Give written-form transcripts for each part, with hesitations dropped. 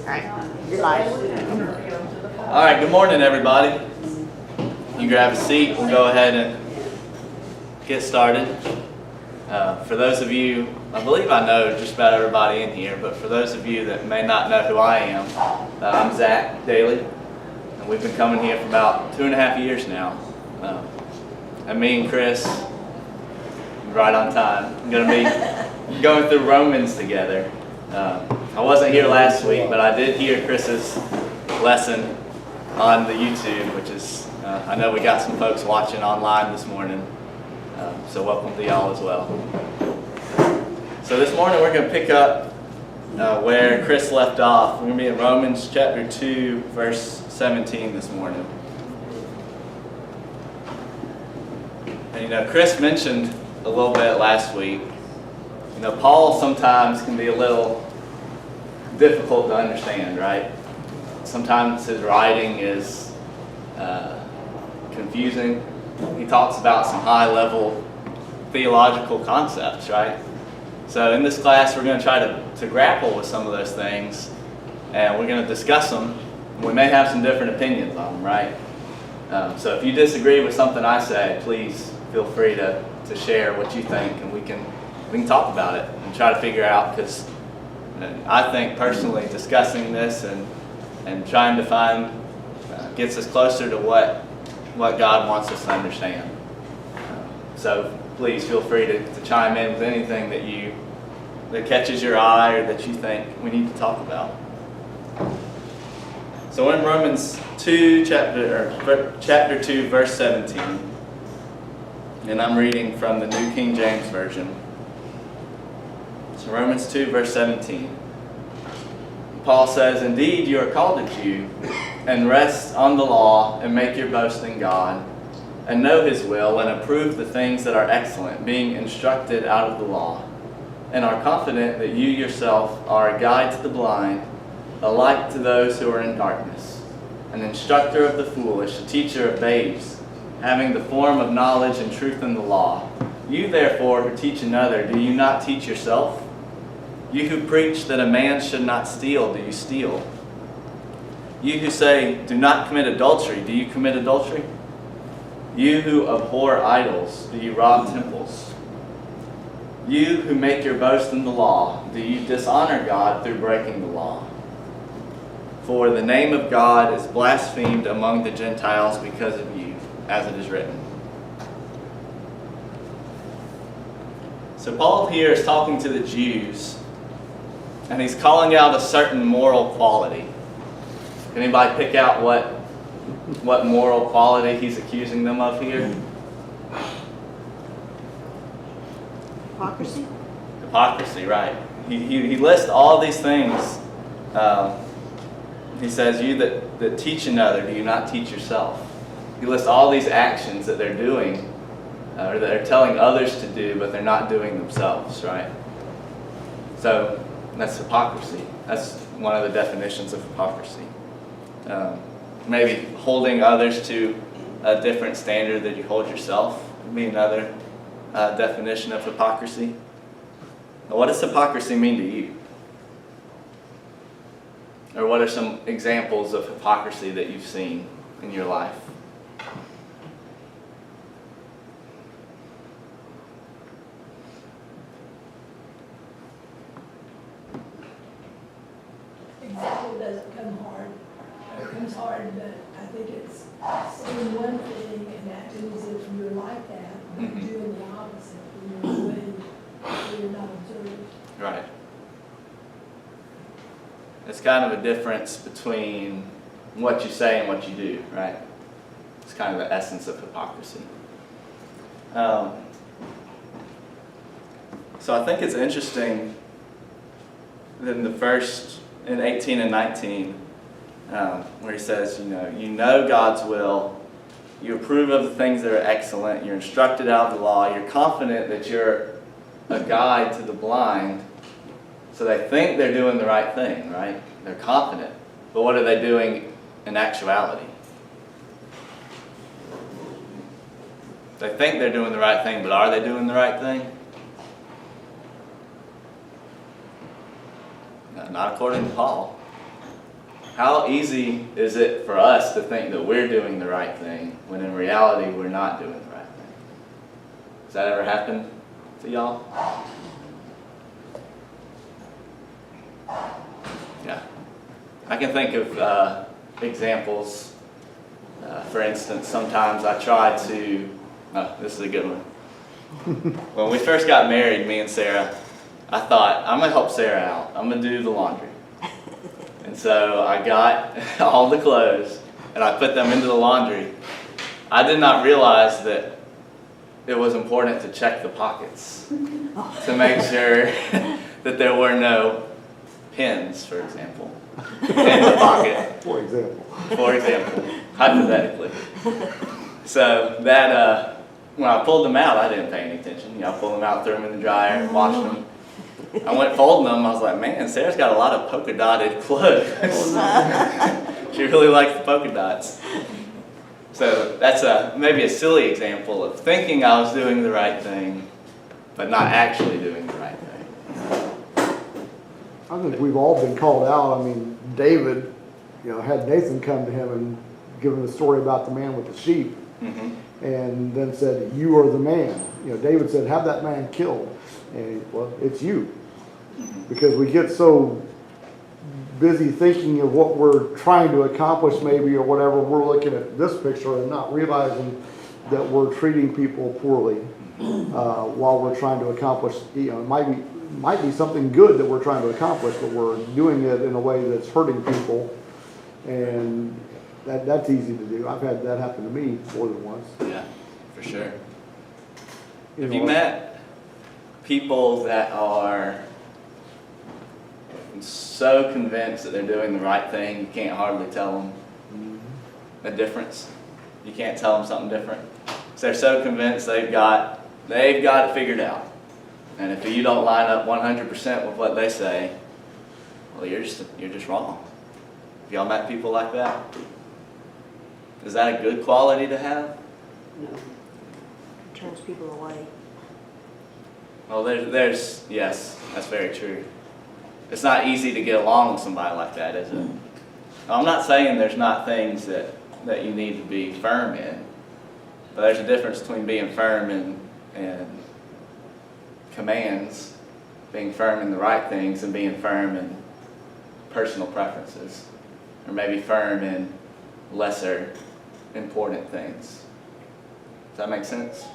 You're live. All right, good morning, everybody. You grab a seat. We'll go ahead and get started. For those of you, I believe I know just about everybody in here, but for those of you that may not know who I am, I'm Zach Daly, and we've been coming here for about 2.5 years now. And me and Chris, right on time, I'm going to be going through Romans together. I wasn't here last week, but I did hear Chris's lesson on the YouTube, which is, I know we got some folks watching online this morning, so welcome to y'all as well. So this morning we're going to pick up where Chris left off. We're going to be in Romans chapter 2, verse 17 this morning. And Chris mentioned a little bit last week, Paul sometimes can be a little difficult to understand, right? Sometimes his writing is confusing. He talks about some high-level theological concepts, right? So in this class, we're going to try to grapple with some of those things, and we're going to discuss them. We may have some different opinions on them, right? So if you disagree with something I say, please feel free to share what you think, and we can talk about it and try to figure out, because I think personally discussing this and trying to find gets us closer to what God wants us to understand. So please feel free to chime in with anything that catches your eye or that you think we need to talk about. So in Romans 2, chapter 2, verse 17, and I'm reading from the New King James Version. So Romans 2, verse 17. Paul says, "Indeed, you are called a Jew, and rest on the law, and make your boast in God, and know His will, and approve the things that are excellent, being instructed out of the law, and are confident that you yourself are a guide to the blind, a light to those who are in darkness, an instructor of the foolish, a teacher of babes, having the form of knowledge and truth in the law. You therefore who teach another, do you not teach yourself? You who preach that a man should not steal, do you steal? You who say, do not commit adultery, do you commit adultery? You who abhor idols, do you rob temples? You who make your boast in the law, do you dishonor God through breaking the law? For the name of God is blasphemed among the Gentiles because of you, as it is written." So Paul here is talking to the Jews, and he's calling out a certain moral quality. Can anybody pick out what moral quality he's accusing them of here? Hypocrisy? Hypocrisy, right. He lists all these things. He says, you that teach another, do you not teach yourself? He lists all these actions that they're doing, or that they're telling others to do, but they're not doing themselves, right? So that's hypocrisy. That's one of the definitions of hypocrisy. Maybe holding others to a different standard than you hold yourself would be another definition of hypocrisy. Now, what does hypocrisy mean to you? Or what are some examples of hypocrisy that you've seen in your life? Example doesn't come hard. It comes hard, but I think it's saying one thing and acting as if you're like that, but doing the opposite in your way that you're not observed. Right. It's kind of a difference between what you say and what you do, right? It's kind of the essence of hypocrisy. So I think it's interesting that in 18 and 19, where he says, you know God's will, you approve of the things that are excellent, you're instructed out of the law, you're confident that you're a guide to the blind. So they think they're doing the right thing, right? They're confident. But what are they doing in actuality? They think they're doing the right thing, but are they doing the right thing? No, not according to Paul. How easy is it for us to think that we're doing the right thing when in reality we're not doing the right thing? Has that ever happened to y'all? Yeah. I can think of examples. For instance, sometimes I try to, this is a good one. When we first got married, me and Sarah, I thought, I'm going to help Sarah out. I'm going to do the laundry. And so I got all the clothes and I put them into the laundry. I did not realize that it was important to check the pockets to make sure that there were no pins, for example, in the pocket. For example, hypothetically. So that, when I pulled them out, I didn't pay any attention. I pulled them out, threw them in the dryer, washed them. I went folding them. I was like, man, Sarah's got a lot of polka dotted clothes. She really likes the polka dots. So that's maybe a silly example of thinking I was doing the right thing, but not actually doing the right thing. I think we've all been called out. I mean, David, had Nathan come to him and give him the story about the man with the sheep, and then said, "You are the man." David said, "Have that man killed." And well, it's you, because we get so busy thinking of what we're trying to accomplish, maybe, or whatever. We're looking at this picture and not realizing that we're treating people poorly while we're trying to accomplish. It might be something good that we're trying to accomplish, but we're doing it in a way that's hurting people, and that's easy to do. I've had that happen to me more than once. Yeah, for sure. Have you met people that are so convinced that they're doing the right thing, you can't hardly tell them a difference? You can't tell them something different. So they're so convinced they've got it figured out. And if you don't line up 100% with what they say, well, you're just wrong. Have y'all met people like that? Is that a good quality to have? No. It turns people away. Well, yes, that's very true. It's not easy to get along with somebody like that, is it? I'm not saying there's not things that you need to be firm in, but there's a difference between being firm in commands, being firm in the right things, and being firm in personal preferences, or maybe firm in lesser important things. Does that make sense?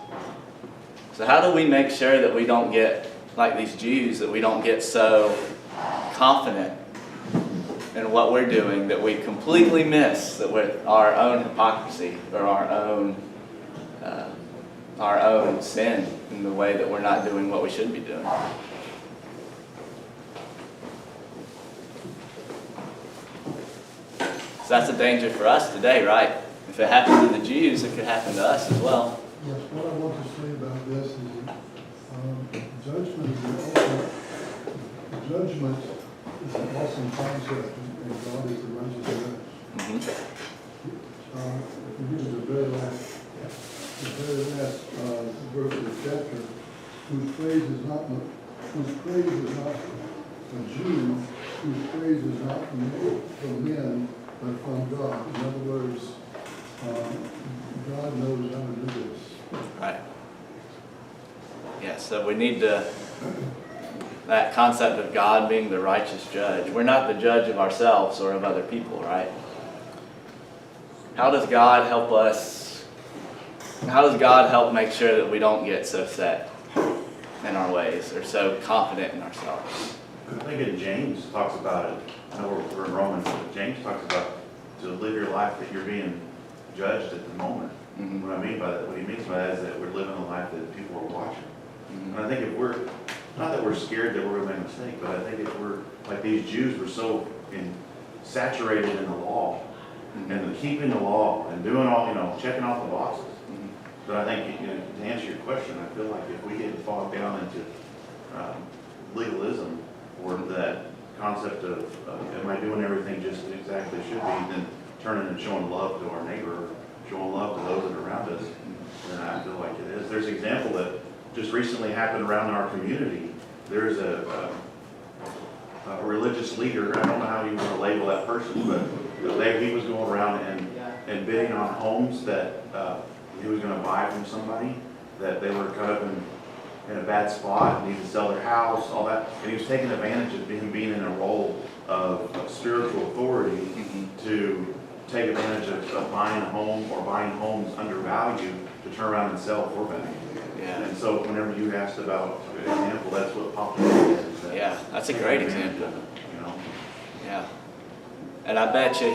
So how do we make sure that we don't get, like these Jews, that we don't get so confident in what we're doing that we completely miss that with our own hypocrisy or our own sin in the way that we're not doing what we should be doing? So that's a danger for us today, right? If it happened to the Jews, it could happen to us as well. Yes, what I want to say about this is judgment is an awesome concept, and God is the righteous judge. If we use the very last verse of the chapter, whose praise is not a Jew, whose praise is not from men, but from God. In other words, God knows how to do this. Right. Yeah, so we need that concept of God being the righteous judge. We're not the judge of ourselves or of other people, right? How does God help us? How does God help make sure that we don't get so set in our ways or so confident in ourselves? I think in James talks about it. I know we're in Romans, but James talks about to live your life that you're being judged at the moment. What I mean by that, what he means by that is that we're living a life that people are watching. And I think if we're, not that we're scared that we're going to make a mistake, but I think if we're, like these Jews were so saturated in the law, and keeping the law, and doing all, checking off the boxes. But I think, to answer your question, I feel like if we get bogged down into legalism, or that concept of, am I doing everything just exactly should be, then turning and showing love to our neighbor, showing love to those that are around us, then I feel like it is. There's an example that just recently happened around our community. There's a a religious leader. I don't know how you want to label that person, but he was going around and bidding on homes that he was going to buy from somebody, that they were kind of in a bad spot, needed to sell their house, all that. And he was taking advantage of him being in a role of spiritual authority to take advantage of buying a home or buying homes undervalued to turn around and sell for value. Yeah. And so whenever you asked about an example, that's what popped in my head. Yeah, that's a great example. You know? Yeah. And I bet you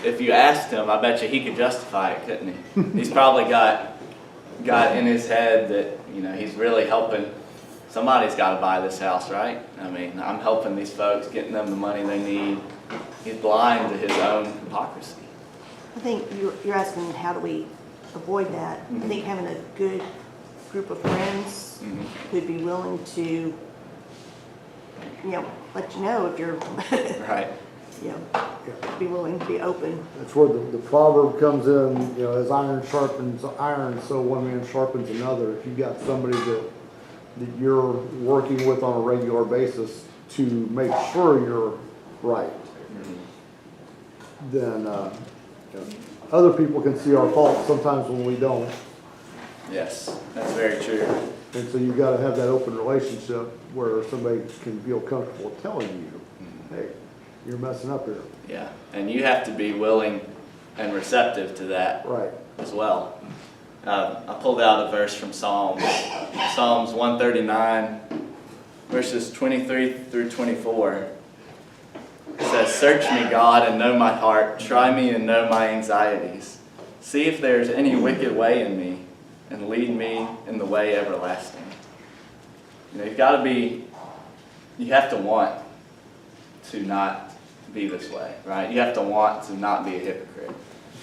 if you asked him, I bet you he could justify it, couldn't he? He's probably got in his head that, you know, he's really helping. Somebody's got to buy this house, right? I mean, I'm helping these folks, getting them the money they need. He's blind to his own hypocrisy. I think you're asking how do we avoid that. I think having a good group of friends who'd be willing to, you know, let you know if you're, Right. you know, be willing to be open. That's where the proverb comes in, you know, as iron sharpens iron, so one man sharpens another. If you've got somebody that you're working with on a regular basis to make sure you're right, then you know, other people can see our faults sometimes when we don't. Yes, that's very true. And so you've got to have that open relationship where somebody can feel comfortable telling you, hey, you're messing up here. Yeah, and you have to be willing and receptive to that Right. as well. I pulled out a verse from Psalms 139, verses 23 through 24. It says, "Search me, God, and know my heart. Try me and know my anxieties. See if there is any wicked way in me, and lead me in the way everlasting." You know, you have to want to not be this way, right? You have to want to not be a hypocrite.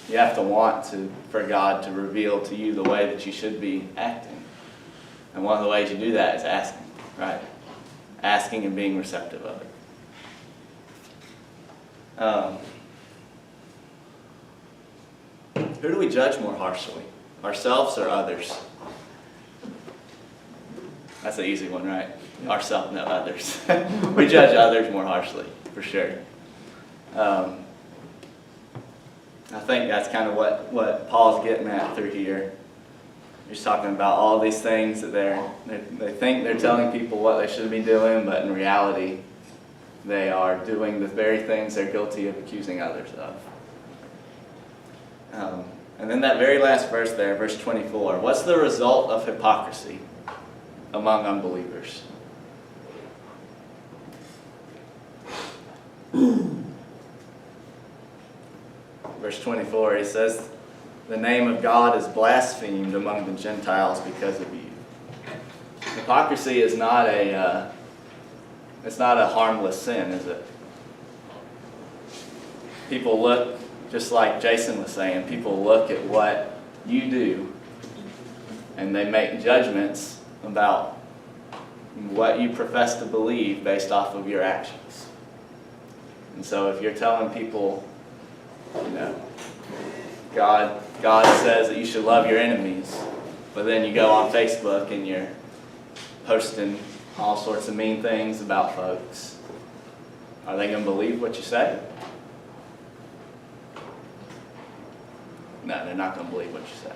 You have to want for God to reveal to you the way that you should be acting. And one of the ways you do that is asking, right? Asking and being receptive of it. Who do we judge more harshly? Ourselves or others? That's an easy one, right? Ourselves, no, others. We judge others more harshly, for sure. I think that's kind of what Paul's getting at through here. He's talking about all these things that they think they're telling people what they should be doing, but in reality, they are doing the very things they're guilty of accusing others of. And then that very last verse there, verse 24, what's the result of hypocrisy among unbelievers? Verse 24, he says, "The name of God is blasphemed among the Gentiles because of you." Hypocrisy is not it's not a harmless sin, is it? People look, just like Jason was saying, people look at what you do and they make judgments about what you profess to believe based off of your actions. And so if you're telling people, you know, God says that you should love your enemies, but then you go on Facebook and you're posting all sorts of mean things about folks, are they going to believe what you say? No, they're not going to believe what you say.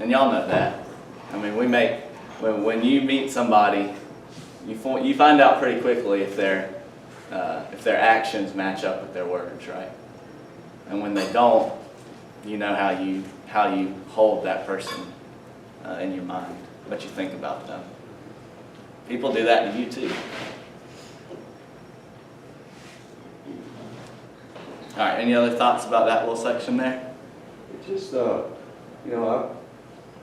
And y'all know that. I mean, when you meet somebody, you find out pretty quickly if their actions match up with their words, right? And when they don't, you know how you hold that person in your mind, what you think about them. People do that to you too. All right, any other thoughts about that little section there? It's just, you know,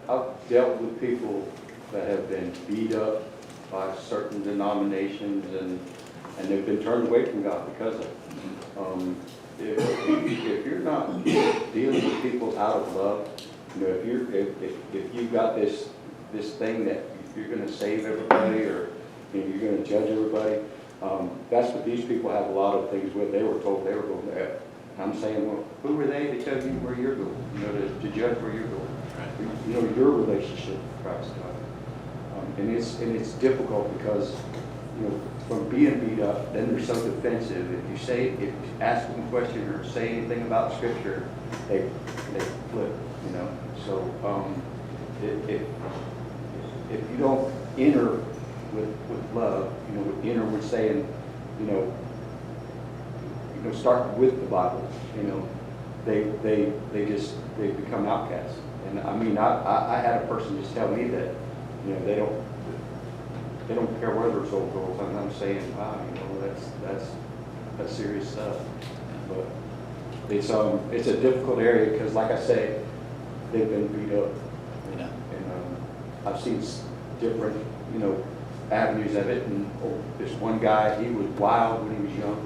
I've dealt with people that have been beat up by certain denominations and they've been turned away from God because of it. If you're not dealing with people out of love, you know, if you've got this thing that you're going to save everybody or you know, you're going to judge everybody, that's what these people have a lot of things with. They were told they were going to heaven. I'm saying, well, who were they to tell you where you're going? You know, to judge where you're going. You know, your relationship with Christ. And it's difficult because from being beat up, then they're so defensive. If you ask them a question or say anything about Scripture, they flip, So if you don't enter with love, enter with saying, start with the Bible, they become outcasts. And I mean, I had a person just tell me that, they don't care where their soul goes. And I'm saying, wow, that's serious stuff. But it's a difficult area because, like I say, they've been beat up. Yeah. And I've seen different, avenues of it. And this one guy, he was wild when he was young.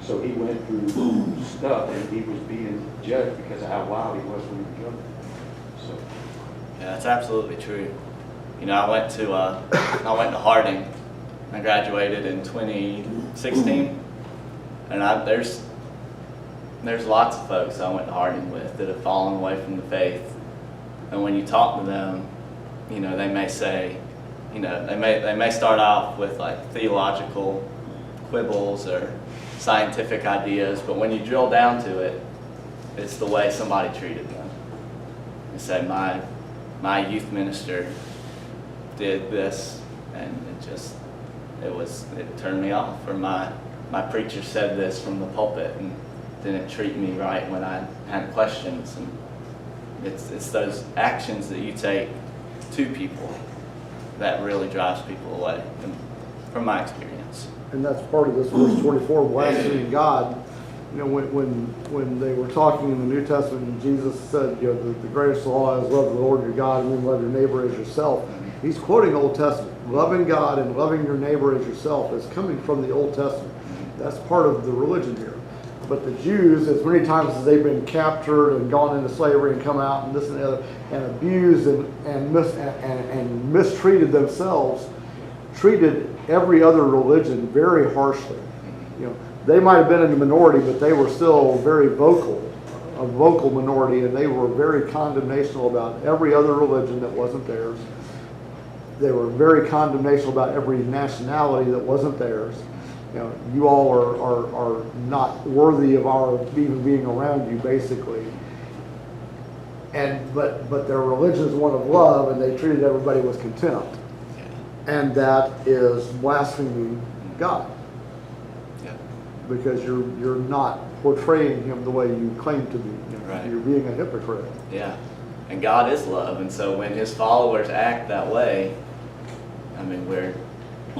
So he went through stuff and he was being judged because of how wild he was when he was young. So. Yeah, that's absolutely true. I went to Harding. I graduated in 2016, and there's lots of folks I went to Harding with that have fallen away from the faith. And when you talk to them, they may say, they may start off with like theological quibbles or scientific ideas, but when you drill down to it, it's the way somebody treated them. They say, my youth minister did this, and it turned me off. Or my preacher said this from the pulpit and didn't treat me right when I had questions. And it's those actions that you take to people that really drives people away, from my experience. And that's part of this verse 24, blaspheming God. When they were talking in the New Testament, and Jesus said, the greatest law is love the Lord your God and then love your neighbor as yourself. He's quoting Old Testament. Loving God and loving your neighbor as yourself is coming from the Old Testament. That's part of the religion here. But the Jews, as many times as they've been captured and gone into slavery and come out and this and the other, and abused and mistreated themselves, treated every other religion very harshly. They might have been in the minority, but they were still very vocal, a vocal minority, and they were very condemnational about every other religion that wasn't theirs. They were very condemnational about every nationality that wasn't theirs. You all are not worthy of our even being around you, basically. But their religion is one of love, and they treated everybody with contempt. And that is blaspheming God. Because you're not portraying him the way you claim to be. Right. You're being a hypocrite. Yeah. And God is love, and so when his followers act that way, I mean, we're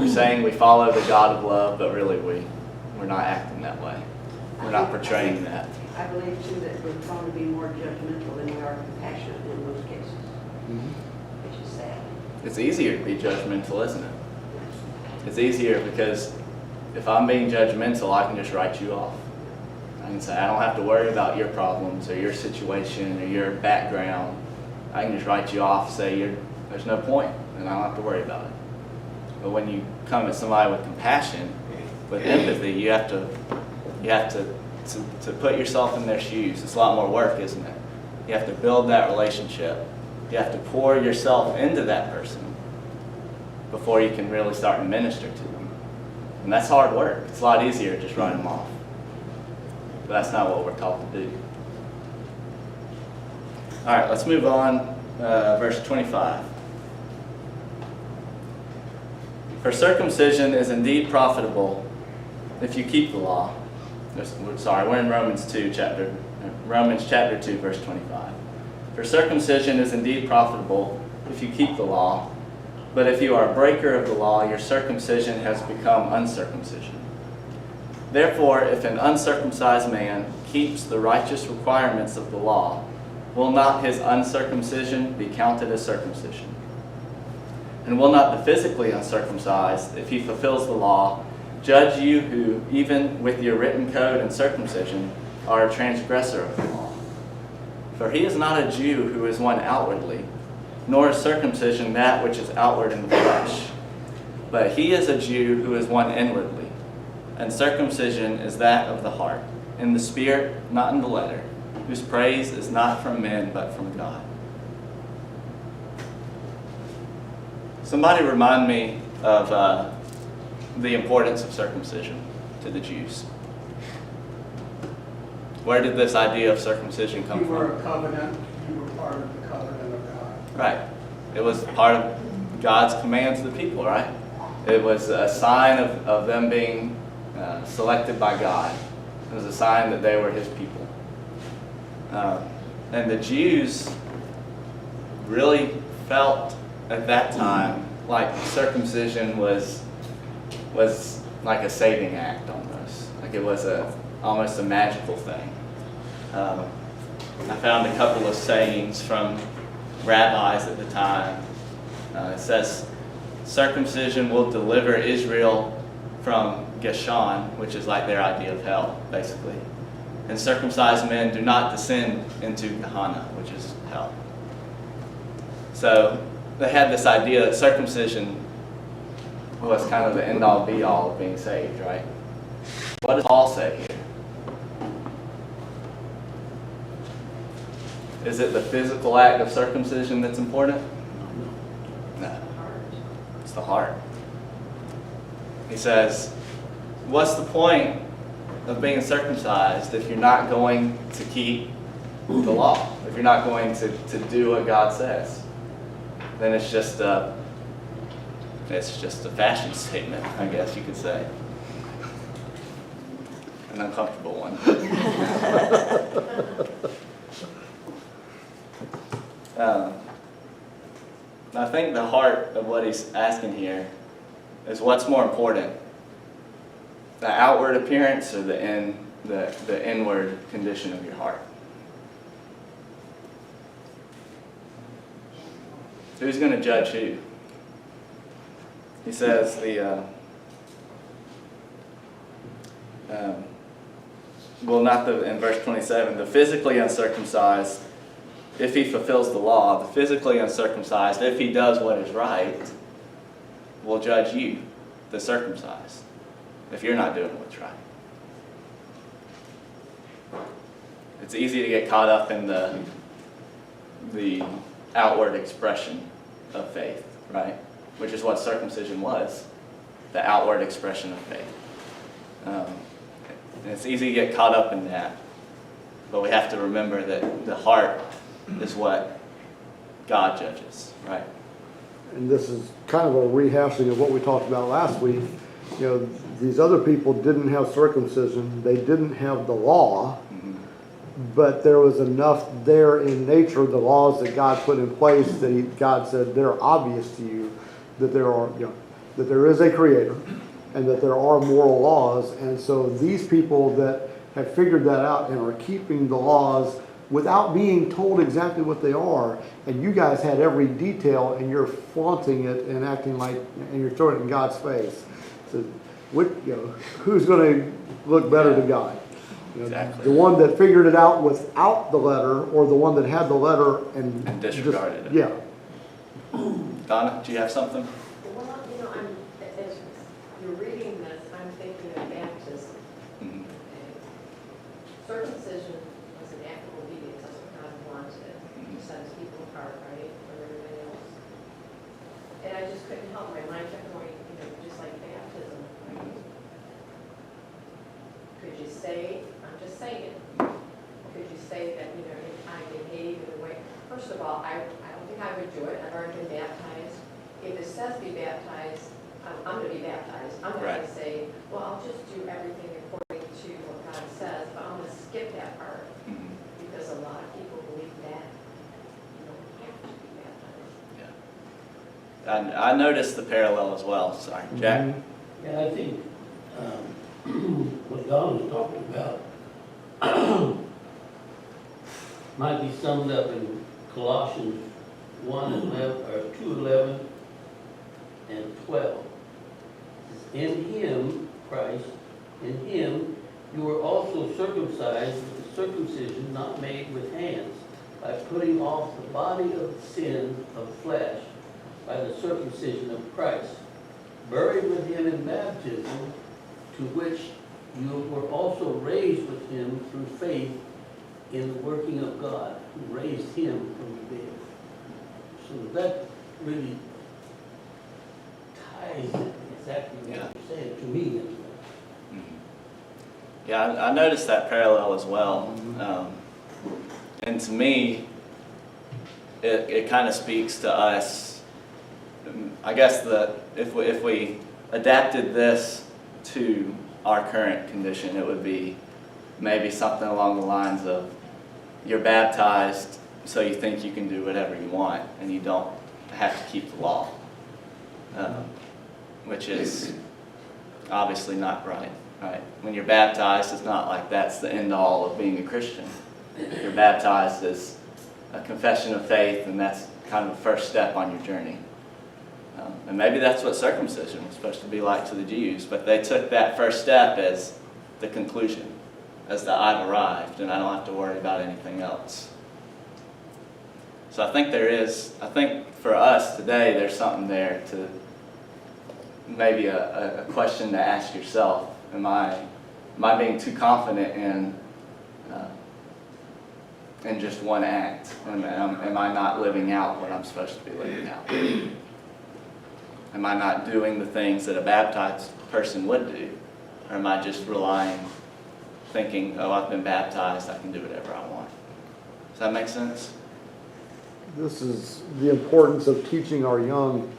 saying we follow the God of love, but really we're not acting that way. We're not portraying that. I believe too that we're prone to be more judgmental than we are compassionate in most cases, which is sad. It's easier to be judgmental, isn't it? It's easier because if I'm being judgmental, I can just write you off. I can say, I don't have to worry about your problems or your situation or your background. I can just write you off, say there's no point, and I don't have to worry about it. But when you come at somebody with compassion, with empathy, you have to put yourself in their shoes. It's a lot more work, isn't it? You have to build that relationship. You have to pour yourself into that person before you can really start to minister to them. And that's hard work. It's a lot easier to just write them off. But that's not what we're called to do. All right, let's move on. Verse 25. For circumcision is indeed profitable if you keep the law. We're in Romans chapter 2, verse 25. For circumcision is indeed profitable if you keep the law, but if you are a breaker of the law, your circumcision has become uncircumcision. Therefore, if an uncircumcised man keeps the righteous requirements of the law, will not his uncircumcision be counted as circumcision? And will not the physically uncircumcised, if he fulfills the law, judge you who, even with your written code and circumcision, are a transgressor of the law? For he is not a Jew who is one outwardly, nor is circumcision that which is outward in the flesh. But he is a Jew who is one inwardly, and circumcision is that of the heart, in the spirit, not in the letter, whose praise is not from men, but from God. Somebody remind me of the importance of circumcision to the Jews? Where did this idea of circumcision come You were from? a covenant, you were part of the covenant of God. Right. It was part of God's command to the people, right? It was a sign of them being selected by God. It was a sign that they were His people. And the Jews really felt at that time like circumcision was like a saving act almost. Like it was almost a magical thing. I found a couple of sayings from rabbis at the time. It says, circumcision will deliver Israel from Geshan, which is like their idea of hell, basically. And circumcised men do not descend into Gehenna, which is hell. So they had this idea that circumcision was kind of the end-all be-all of being saved, right? What does Paul say here? Is it the physical act of circumcision that's important? No. It's the heart. He says, what's the point of being circumcised if you're not going to keep the law? If you're not going to do what God says? Then it's just a fashion statement, I guess you could say. An uncomfortable one. I think the heart of what he's asking here is what's more important, the outward appearance or the inward condition of your heart? Who's going to judge who? He says in verse 27, the physically uncircumcised, if he fulfills the law, the physically uncircumcised, if he does what is right, will judge you, the circumcised, if you're not doing what's right. It's easy to get caught up in the outward expression of faith, right? Which is what circumcision was, the outward expression of faith. And it's easy to get caught up in that, but we have to remember that the heart is what God judges, right? And this is kind of a rehashing of what we talked about last week. You know, these other people didn't have circumcision, they didn't have the law, but there was enough there in nature, the laws that God put in place, that God said they're obvious to you, that that there is a creator and that there are moral laws. And so these people that have figured that out and are keeping the laws without being told exactly what they are, and you guys had every detail and you're flaunting it and acting like, and you're throwing it in God's face. So who's going to look better to God? Exactly. The one that figured it out without the letter, or the one that had the letter and disregarded it. Yeah. Donna, do you have something? Well, as you're reading this, I'm thinking of baptism. Mm-hmm. Circumcision was an act of obedience, that's what God wanted. He set his people apart, right, from everybody else. And I just couldn't help, my mind kept going, just like baptism, right? Could you say, I'm just saying, could you say that, if I behave in a way, first of all, I don't think I would do it, I've already been baptized. If it says be baptized, I'm going to be baptized. I'm not going to say, well, I'll just do everything according to what God says, but I'm going to skip that part. Because a lot of people believe that you don't have to be baptized. Yeah. I noticed the parallel as well. Sorry, Jack? Yeah, I think what Don was talking about might be summed up in Colossians 1:11 or 2:11 and 12. In him, Christ, in him you were also circumcised with a circumcision not made with hands, by putting off the body of sin of flesh by the circumcision of Christ, buried with him in baptism, to which you were also raised with him through faith in the working of God, who raised him from the dead. So that really ties it exactly what you're said to me anyway. Yeah, I noticed that parallel as well. And to me, it kind of speaks to us. I guess that if we adapted this to our current condition, it would be maybe something along the lines of, you're baptized so you think you can do whatever you want and you don't have to keep the law, which is obviously not right. Right? When you're baptized, it's not like that's the end all of being a Christian. You're baptized as a confession of faith, and that's kind of the first step on your journey. And maybe that's what circumcision was supposed to be like to the Jews, but they took that first step as the conclusion, as the I've arrived and I don't have to worry about anything else. So I think for us today, there's something there to maybe a question to ask yourself. Am I being too confident in just one act? Am I not living out what I'm supposed to be living out? Am I not doing the things that a baptized person would do? Or am I just relying, thinking, oh, I've been baptized, I can do whatever I want? Does that make sense? This is the importance of teaching our young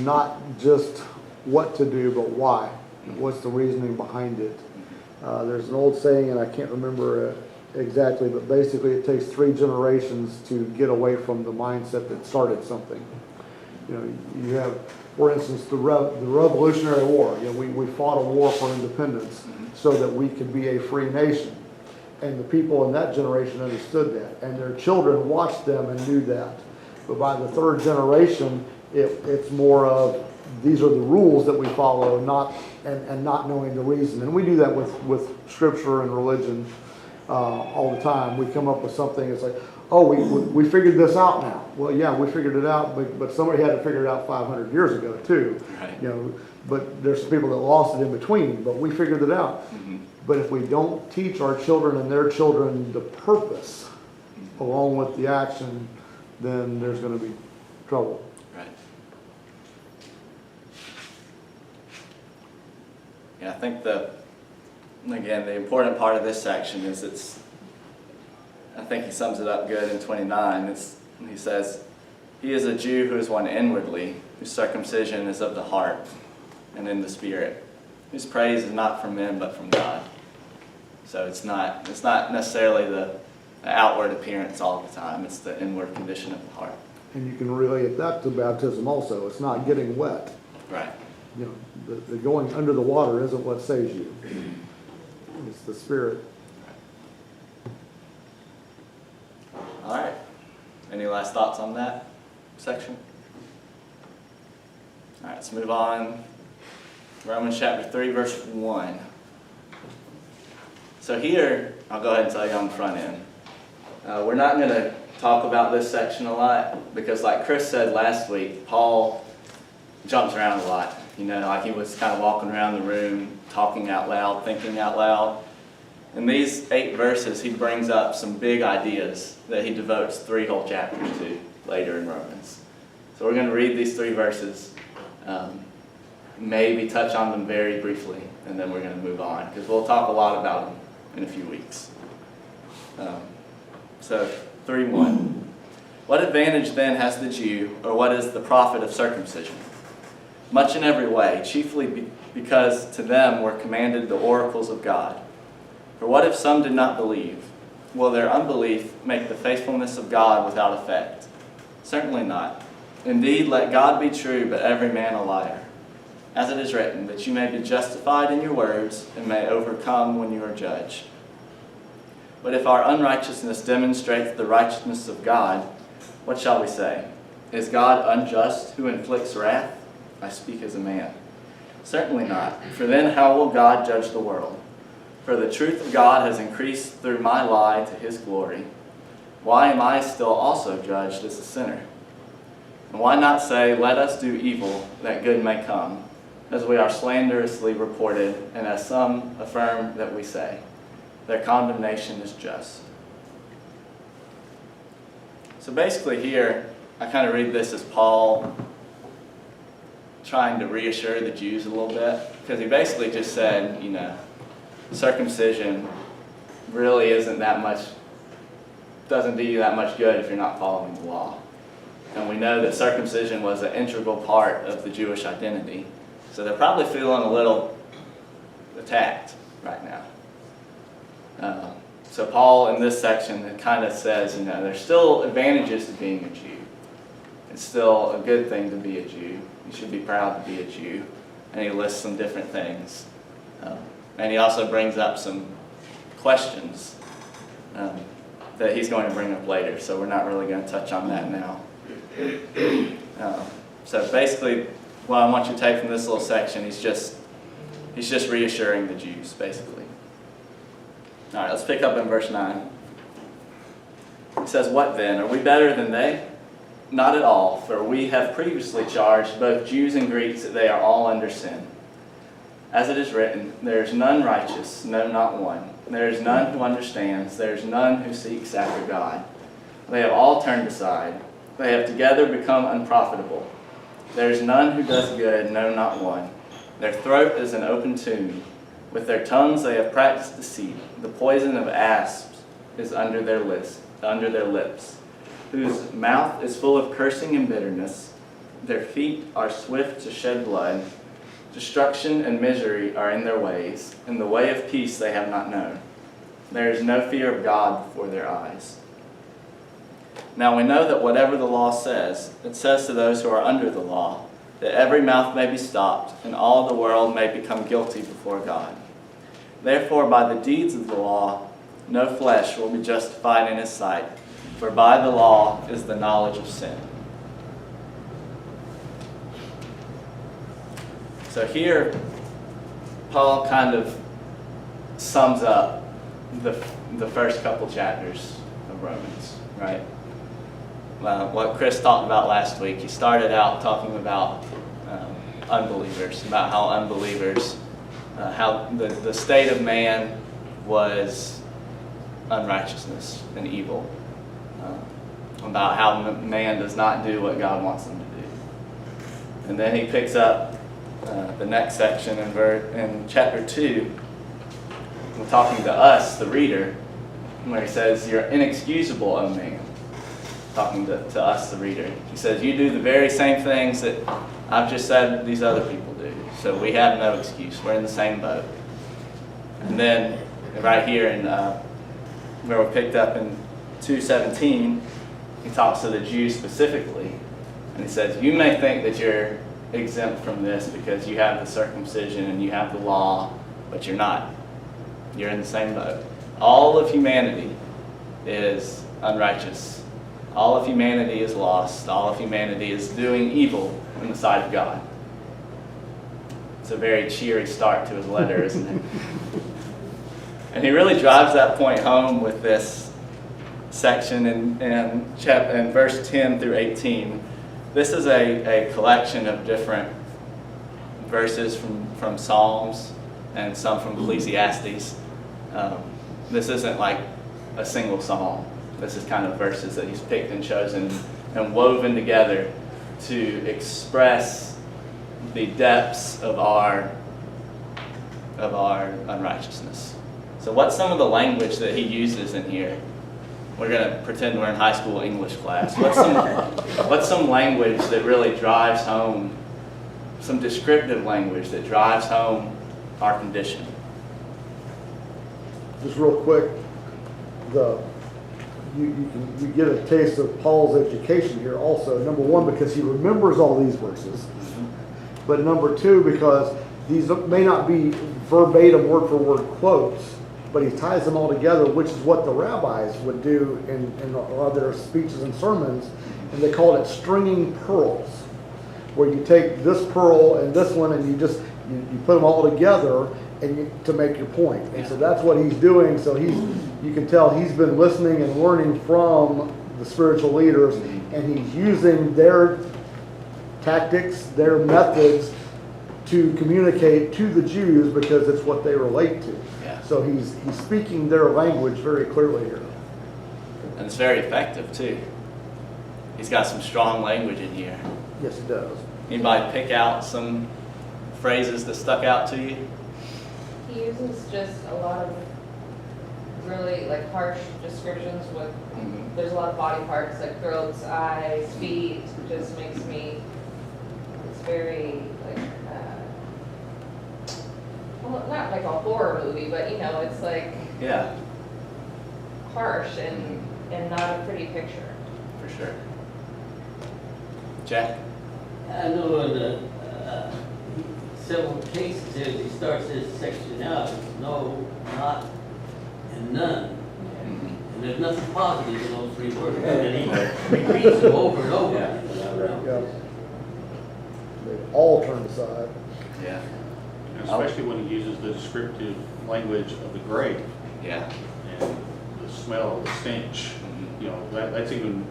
not just what to do, but why. What's the reasoning behind it? There's an old saying, and I can't remember exactly, but basically it takes 3 generations to get away from the mindset that started something. You know, you have, for instance, the Revolutionary War. You know, we fought a war for independence so that we could be a free nation. And the people in that generation understood that. And their children watched them and knew that. But by the 3rd generation, it's more of, these are the rules that we follow, not knowing the reason. And we do that with scripture and religion all the time. We come up with something, it's like, oh, we figured this out now. Well, yeah, we figured it out, but somebody had to figure it out 500 years ago too. Right. You know, but there's some people that lost it in between, but we figured it out. Mm-hmm. But if we don't teach our children and their children the purpose along with the action, then there's going to be trouble. Right. Yeah, I think the important part of this section is I think he sums it up good in 29. He says, he is a Jew who is one inwardly, whose circumcision is of the heart and in the spirit, whose praise is not from men but from God. So it's not necessarily the outward appearance all the time. It's the inward condition of the heart. And you can relate that to baptism also. It's not getting wet. Right. You know, the going under the water isn't what saves you. It's the Spirit. All right. Any last thoughts on that section? All right, let's move on. Romans chapter 3, verse 1. So here, I'll go ahead and tell you on the front end. We're not going to talk about this section a lot because, like Chris said last week, Paul jumps around a lot. You know, like he was kind of walking around the room, talking out loud, thinking out loud. In these 8 verses, he brings up some big ideas that he devotes 3 whole chapters to later in Romans. So we're going to read these 3 verses, maybe touch on them very briefly, and then we're going to move on, because we'll talk a lot about them in a few weeks. So 3:1. What advantage then has the Jew, or what is the profit of circumcision? Much in every way, chiefly because to them were commanded the oracles of God. For what if some did not believe? Will their unbelief make the faithfulness of God without effect? Certainly not. Indeed, let God be true, but every man a liar. As it is written, that you may be justified in your words and may overcome when you are judged. But if our unrighteousness demonstrates the righteousness of God, what shall we say? Is God unjust who inflicts wrath? I speak as a man. Certainly not. For then how will God judge the world? For the truth of God has increased through my lie to his glory. Why am I still also judged as a sinner? And why not say, let us do evil, that good may come, as we are slanderously reported, and as some affirm that we say, their condemnation is just. So basically here, I kind of read this as Paul trying to reassure the Jews a little bit, because he basically just said, you know, circumcision really isn't that much, doesn't do you that much good if you're not following the law. And we know that circumcision was an integral part of the Jewish identity. So they're probably feeling a little attacked right now. So Paul in this section kind of says, you know, there's still advantages to being a Jew. It's still a good thing to be a Jew. You should be proud to be a Jew. And he lists some different things. And he also brings up some questions that he's going to bring up later. So we're not really going to touch on that now. So basically, what I want you to take from this little section, he's just reassuring the Jews, basically. All right, let's pick up in verse 9. It says, "What then? Are we better than they? Not at all, for we have previously charged both Jews and Greeks that they are all under sin. As it is written, there is none righteous, no, not one. There is none who understands, there is none who seeks after God. They have all turned aside. They have together become unprofitable. There is none who does good, no, not one. Their throat is an open tomb. With their tongues they have practiced deceit. The poison of asps is under their lips, whose mouth is full of cursing and bitterness. Their feet are swift to shed blood. Destruction and misery are in their ways. In the way of peace they have not known. There is no fear of God before their eyes. Now we know that whatever the law says, it says to those who are under the law, that every mouth may be stopped, and all the world may become guilty before God. Therefore, by the deeds of the law, no flesh will be justified in his sight, for by the law is the knowledge of sin." So here, Paul kind of sums up the first couple chapters of Romans, right? What Chris talked about last week, he started out talking about unbelievers, about how unbelievers, how the state of man was unrighteousness and evil, about how man does not do what God wants them to do. And then he picks up the next section in chapter 2, talking to us, the reader, where he says, "You're inexcusable, O man." Talking to us, the reader. He says, "You do the very same things that I've just said these other people do. So we have no excuse. We're in the same boat." And then right here in where we picked up in 2:17, he talks to the Jews specifically. And he says, "You may think that you're exempt from this because you have the circumcision and you have the law, but you're not. You're in the same boat. All of humanity is unrighteous. All of humanity is lost. All of humanity is doing evil in the sight of God." It's a very cheery start to his letter, isn't it? And he really drives that point home with this section in verse 10 through 18. This is a collection of different verses from Psalms and some from Ecclesiastes. This isn't like a single psalm. This is kind of verses that he's picked and chosen and woven together to express the depths of our unrighteousness. So what's some of the language that he uses in here? We're going to pretend we're in high school English class. What's some language that really drives home, some descriptive language that drives home our condition? Just real quick, you get a taste of Paul's education here also. Number one, because he remembers all these verses. But number two, because these may not be verbatim word for word quotes, but he ties them all together, which is what the rabbis would do in a lot of their speeches and sermons. And they call it stringing pearls, where you take this pearl and this one and you put them all together to make your point. And so that's what he's doing. So you can tell he's been listening and learning from the spiritual leaders, and he's using their tactics, their methods to communicate to the Jews because it's what they relate to. Yeah. So he's speaking their language very clearly here. And it's very effective too. He's got some strong language in here. Yes, he does. Anybody pick out some phrases that stuck out to you? He uses just a lot of really like harsh descriptions with, there's a lot of body parts like throats, eyes, feet, just makes me, it's very like, well, not like a horror movie, but you know, it's like Yeah, harsh and not a pretty picture. for sure. Jack? I know in several cases here, he starts this section out, it's no, not, and none. And there's nothing positive in those three words, and he repeats them over and over. Yeah. They all turned aside. Yeah. Especially when he uses the descriptive language of the grave Yeah. and the smell, the stench. You know, that's even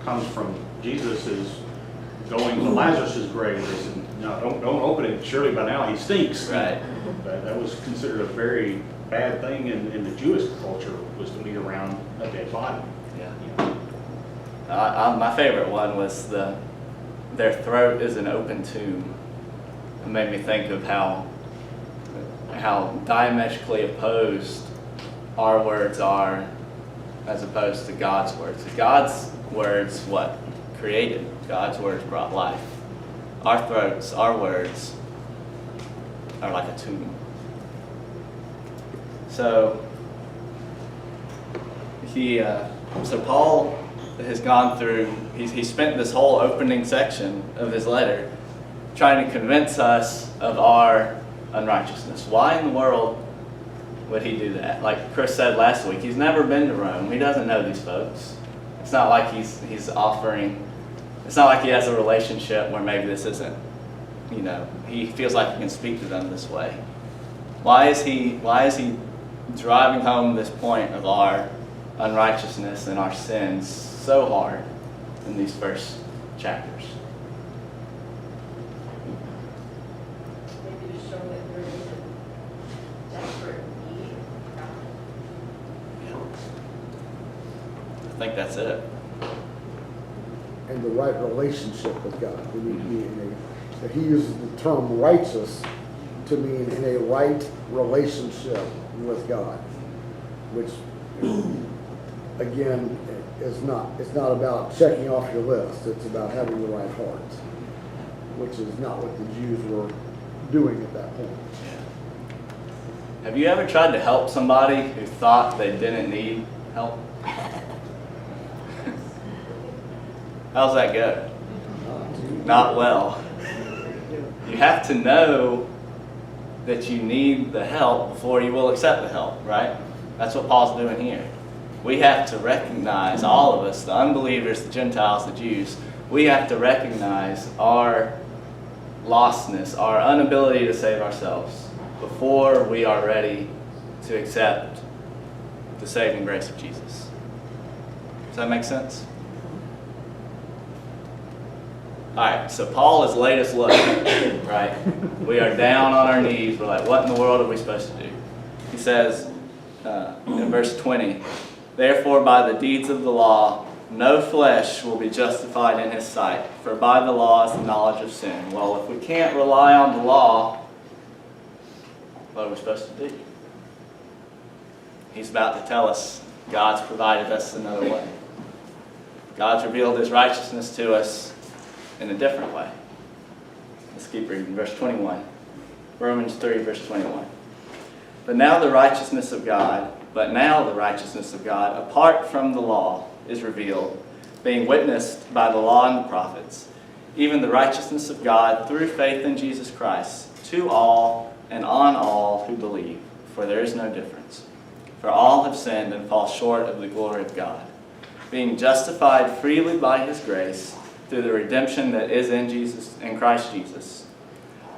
comes from Jesus is going to Lazarus' grave. They said, no, don't open it. Surely by now he stinks. Right. That was considered a very bad thing in the Jewish culture, was to be around a dead body. Yeah. My favorite one was their throat is an open tomb. It made me think of how diametrically opposed our words are as opposed to God's words. God's words, what? Created. God's words brought life. Our throats, our words are like a tomb. So Paul has gone through, he spent this whole opening section of his letter trying to convince us of our unrighteousness. Why in the world would he do that? Like Chris said last week, he's never been to Rome. He doesn't know these folks. It's not like he's offering, it's not like he has a relationship where maybe this isn't, he feels like he can speak to them this way. Why is he driving home this point of our unrighteousness and our sins so hard in these first chapters? Maybe to show that there is a desperate need of God. I think that's it. And the right relationship with God. We need to be he uses the term righteous to mean in a right relationship with God, which again it's not about checking off your list. It's about having the right heart, which is not what the Jews were doing at that point. Have you ever tried to help somebody who thought they didn't need help? How's that go? Not well. You have to know that you need the help before you will accept the help, right? That's what Paul's doing here. We have to recognize, all of us, the unbelievers, the Gentiles, the Jews, we have to recognize our lostness, our inability to save ourselves before we are ready to accept the saving grace of Jesus. Does that make sense? All right, so Paul has laid us low, right? We are down on our knees. We're like, what in the world are we supposed to do? He says in verse 20, therefore by the deeds of the law, no flesh will be justified in his sight, for by the law is the knowledge of sin. Well, if we can't rely on the law, what are we supposed to do? He's about to tell us God's provided us another way. God's revealed his righteousness to us in a different way. Let's keep reading. Verse 21. Romans 3, verse 21. But now the righteousness of God, apart from the law, is revealed, being witnessed by the law and the prophets, even the righteousness of God through faith in Jesus Christ, to all and on all who believe, for there is no difference. For all have sinned and fall short of the glory of God, being justified freely by his grace, through the redemption that is in Christ Jesus,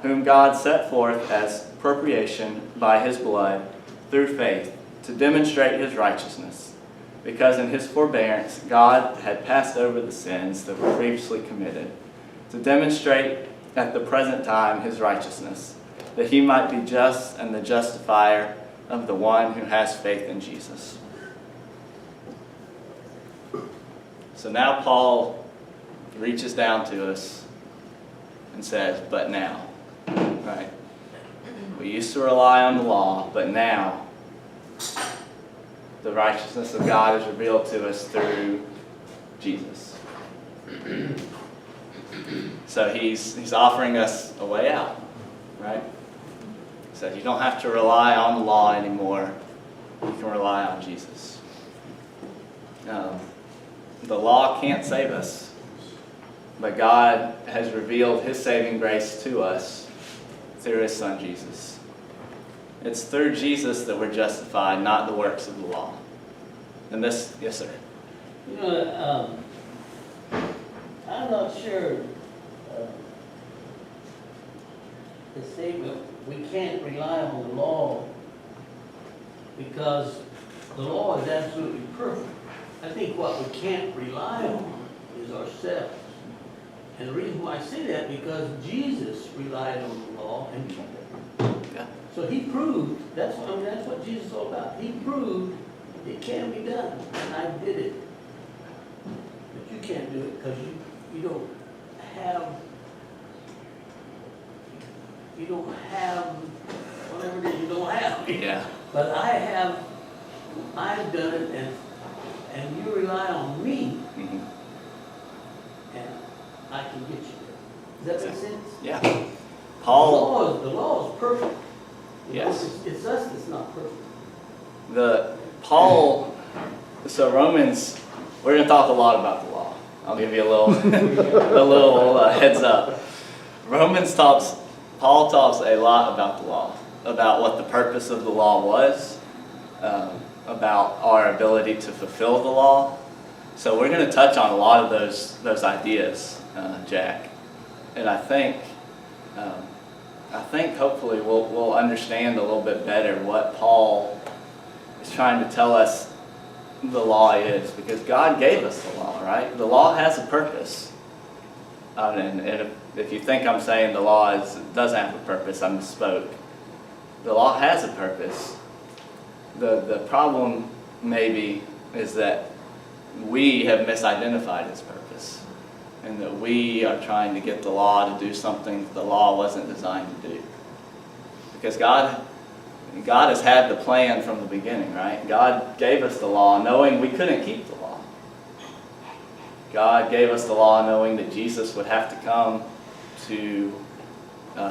whom God set forth as propitiation by his blood through faith to demonstrate his righteousness, because in his forbearance God had passed over the sins that were previously committed, to demonstrate at the present time his righteousness, that he might be just and the justifier of the one who has faith in Jesus. So now Paul reaches down to us and says, but now, right? We used to rely on the law, but now the righteousness of God is revealed to us through Jesus. So he's offering us a way out, right? He says you don't have to rely on the law anymore. You can rely on Jesus. The law can't save us, but God has revealed his saving grace to us through his Son Jesus. It's through Jesus that we're justified, not the works of the law. And this, yes, sir. You know, I'm not sure the statement, we can't rely on the law because the law is absolutely perfect. I think what we can't rely on is ourselves. And the reason why I say that, because Jesus relied on the law and kept it. Yeah. So he proved, that's what Jesus is all about. He proved it can be done, and I did it. But you can't do it because you don't have whatever it is you don't have. Yeah. But I've done it, and you rely on me, Mm-hmm. and I can get you there. Does that make sense? Yeah. The Paul, law is perfect. You know, yes. It's us that's not perfect. So Romans, we're going to talk a lot about the law. I'll give you a little heads up. Paul talks a lot about the law, about what the purpose of the law was, about our ability to fulfill the law. So we're going to touch on a lot of those ideas, Jack. And I think hopefully we'll understand a little bit better what Paul is trying to tell us the law is, because God gave us the law, right? The law has a purpose. And if you think I'm saying the law doesn't have a purpose, I misspoke. The law has a purpose. The problem maybe is that we have misidentified its purpose, and that we are trying to get the law to do something the law wasn't designed to do. Because God has had the plan from the beginning, right? God gave us the law knowing we couldn't keep the law. God gave us the law knowing that Jesus would have to come to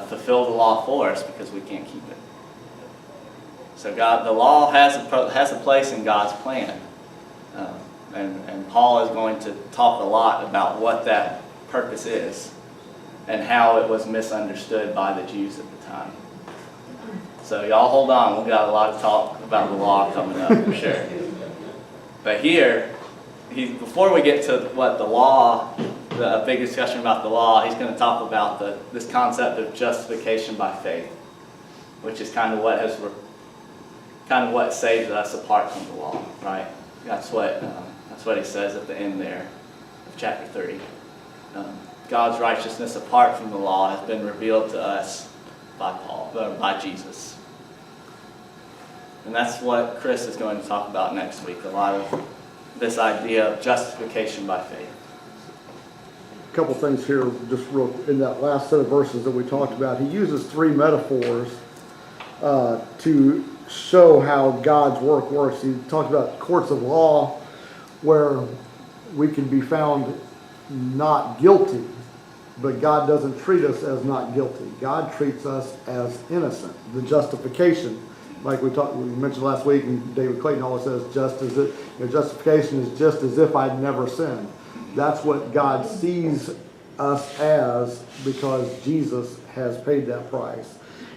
fulfill the law for us because we can't keep it. So the law has a place in God's plan. And Paul is going to talk a lot about what that purpose is and how it was misunderstood by the Jews at the time. So y'all hold on, we've got a lot of talk about the law coming up for sure. But here, before we get to what the law, the big discussion about the law, he's going to talk about this concept of justification by faith, which is kind of what saves us apart from the law, right? That's what he says at the end there of chapter 3. God's righteousness apart from the law has been revealed to us by Jesus. And that's what Chris is going to talk about next week, a lot of this idea of justification by faith. A couple things here, just real, in that last set of verses that we talked about, he uses three metaphors to show how God's work works. He talked about courts of law where we can be found not guilty, but God doesn't treat us as not guilty. God treats us as innocent. The justification, like we mentioned last week, and David Clayton always says, justification is just as if I'd never sinned. That's what God sees us as, because Jesus has paid that price.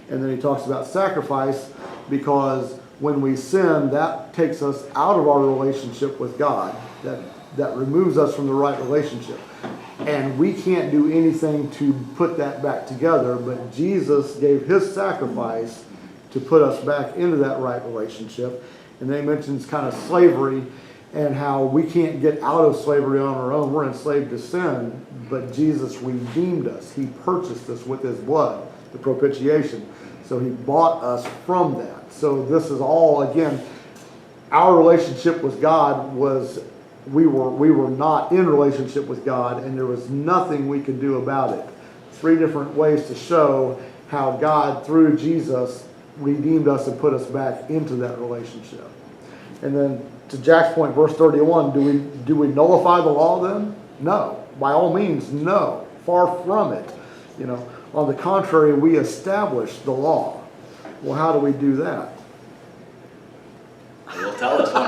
And then he talks about sacrifice, because when we sin, that takes us out of our relationship with God. That removes us from the right relationship. And we can't do anything to put that back together, but Jesus gave his sacrifice to put us back into that right relationship. And then he mentions kind of slavery and how we can't get out of slavery on our own. We're enslaved to sin, but Jesus redeemed us. He purchased us with his blood, the propitiation. So he bought us from that. So this is all, again, our relationship with God was, we were not in relationship with God, and there was nothing we could do about it. 3 different ways to show how God, through Jesus, redeemed us and put us back into that relationship. And then to Jack's point, verse 31, do we nullify the law then? No. By all means, no. Far from it. On the contrary, we establish the law. Well, how do we do that? You'll tell us one.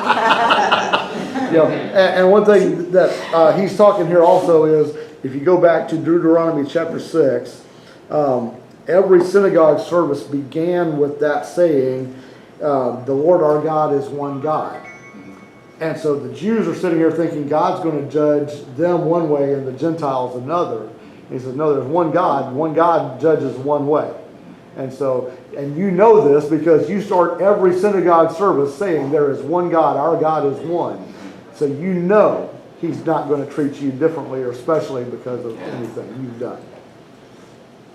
And one thing that he's talking here also is, if you go back to Deuteronomy chapter 6, every synagogue service began with that saying, the Lord our God is one God. And so the Jews are sitting here thinking God's going to judge them one way and the Gentiles another. And he says, no, there's one God judges one way. And so, and you know this because you start every synagogue service saying there is one God, our God is one. So you know he's not going to treat you differently or especially because of anything you've done.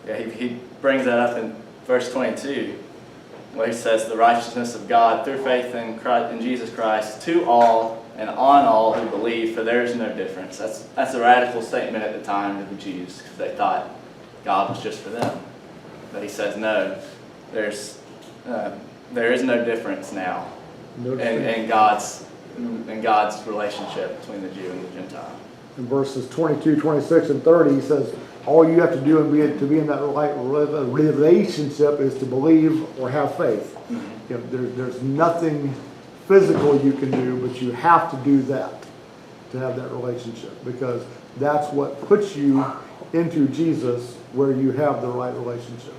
Yeah, he brings that up in verse 22, where he says, the righteousness of God through faith in Jesus Christ to all and on all who believe, for there is no difference. That's a radical statement at the time to the Jews, because they thought God was just for them. But he says, no, there is no difference now in God's relationship between the Jew and the Gentile. In verses 22, 26, and 30, he says, all you have to do to be in that relationship is to believe or have faith. There's nothing physical you can do, but you have to do that to have that relationship, because that's what puts you into Jesus, where you have the right relationship.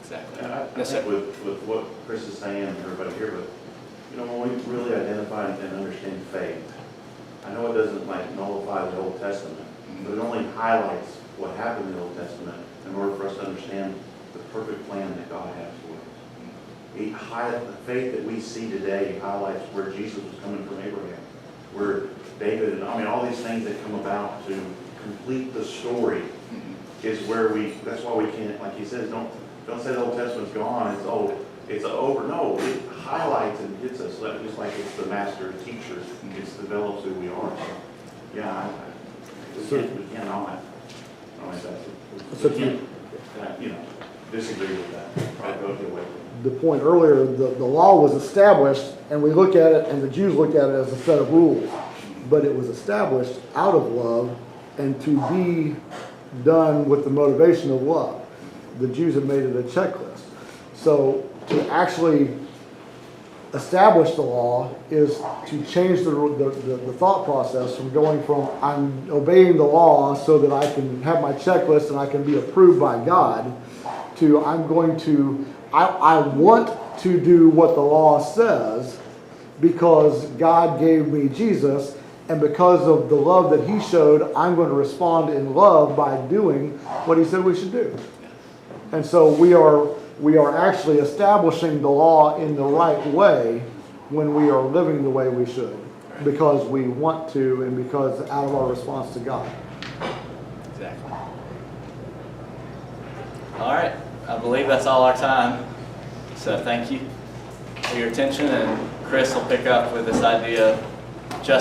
Exactly. And I think with what Chris is saying, everybody here, but when we really identify and understand faith, I know it doesn't nullify the Old Testament, but it only highlights what happened in the Old Testament in order for us to understand the perfect plan that God has for us. The faith that we see today highlights where Jesus was coming from Abraham, where David, and all these things that come about to complete the story is where that's why we can't, like he says, don't say the Old Testament's gone, it's over. No, it highlights and gets us, just like it's the master teacher, it develops who we are. So, yeah, we cannot. Disagree with that. I'll go the way. The point earlier, the law was established, and we look at it, and the Jews looked at it as a set of rules. But it was established out of love and to be done with the motivation of love. The Jews have made it a checklist. So to actually establish the law is to change the thought process from going from I'm obeying the law so that I can have my checklist and I can be approved by God to I want to do what the law says because God gave me Jesus, and because of the love that he showed, I'm going to respond in love by doing what he said we should do. And so we are actually establishing the law in the right way when we are living the way we should, because we want to and because out of our response to God. Exactly. All right. I believe that's all our time. So thank you for your attention, and Chris will pick up with this idea of justification.